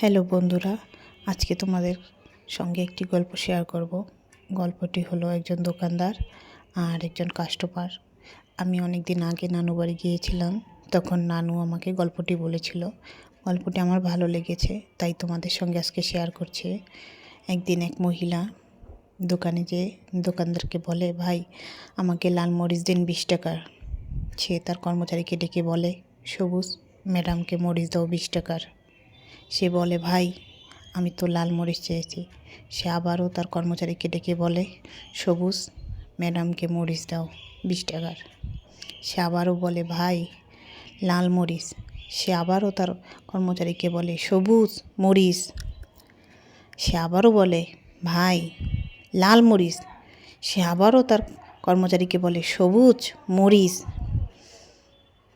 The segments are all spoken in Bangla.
হ্যালো বন্ধুরা, আজকে তোমাদের সঙ্গে একটি গল্প শেয়ার করব। গল্পটি হলো একজন দোকানদার আর একজন কাস্টমার। আমি অনেক দিন আগে নানু বাড়ি গিয়েছিলাম, তখন নানু আমাকে গল্পটি বলেছিল। গল্পটি আমার ভালো লেগেছে, তাই তোমাদের সঙ্গে আজকে শেয়ার করছি। একদিন এক মহিলা দোকানে যেয়ে দোকানদারকে বলে, ভাই আমাকে লাল মরিচ দিন 20 টাকার। সে তার কর্মচারীকে ডেকে বলে, সবুজ ম্যাডামকে মরিচ দাও 20 টাকার। সে বলে, ভাই আমি তো লাল মরিচ চেয়েছি। সে আবারও তার কর্মচারীকে ডেকে বলে, সবুজ ম্যাডামকে মরিচ দাও 20 টাকার। সে আবারও বলে, ভাই লাল মরিচ। সে আবারও তার কর্মচারীকে বলে, সবুজ মরিচ। সে আবারও বলে, ভাই লাল মরিচ। সে আবারও তার কর্মচারীকে বলে, সবুজ মরিচ।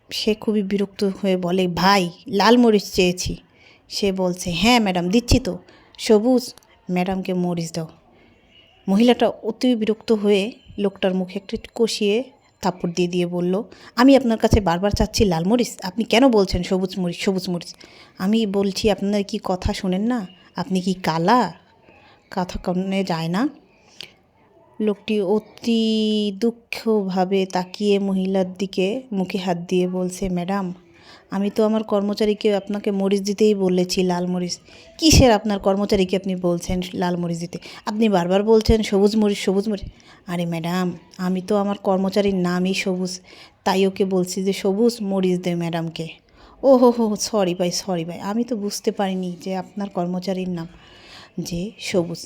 সে খুবই বিরক্ত হয়ে বলে, ভাই লাল মরিচ চেয়েছি। সে বলছে, হ্যাঁ ম্যাডাম দিচ্ছি তো, সবুজ ম্যাডামকে মরিচ দাও। মহিলাটা অতি বিরক্ত হয়ে লোকটার মুখে একটু কষিয়ে থাপ্পড় দিয়ে দিয়ে বলল, আমি আপনার কাছে বারবার চাচ্ছি লাল মরিচ, আপনি কেন বলছেন সবুজ মরিচ সবুজ মরিচ? আমি বলছি, আপনার কি কথা শোনেন না? আপনি কি কালা? কথা কানে যায় না? লোকটি অতি দুঃখভাবে তাকিয়ে মহিলার দিকে মুখে হাত দিয়ে বলছে, ম্যাডাম আমি তো আমার কর্মচারীকে আপনাকে মরিচ দিতেই বলেছি, লাল মরিচ। কিসের আপনার কর্মচারীকে আপনি বলছেন লাল মরিচ দিতে? আপনি বারবার বলছেন সবুজ মরিচ সবুজ মরিচ। আরে ম্যাডাম আমি তো আমার কর্মচারীর নামই সবুজ, তাই ওকে বলছি যে সবুজ মরিচ দে ম্যাডামকে। ও হো সরি ভাই, আমি তো বুঝতে পারিনি যে আপনার কর্মচারীর নাম যে সবুজ।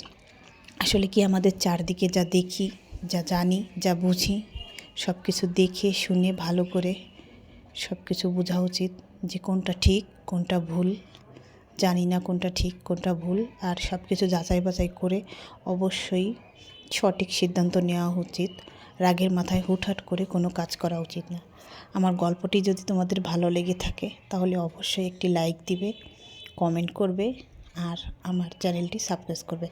আসলে কি আমাদের চারদিকে যা দেখি, যা জানি, যা বুঝি, সব কিছু দেখে শুনে ভালো করে সব কিছু বোঝা উচিত যে কোনটা ঠিক কোনটা ভুল। জানি না কোনটা ঠিক কোনটা ভুল, আর সব কিছু যাচাই বাছাই করে অবশ্যই সঠিক সিদ্ধান্ত নেওয়া উচিত। রাগের মাথায় হুটহাট করে কোনো কাজ করা উচিত না। আমার গল্পটি যদি তোমাদের ভালো লেগে থাকে তাহলে অবশ্যই একটি লাইক দিবে, কমেন্ট করবে আর আমার চ্যানেলটি সাবস্ক্রাইব করবে।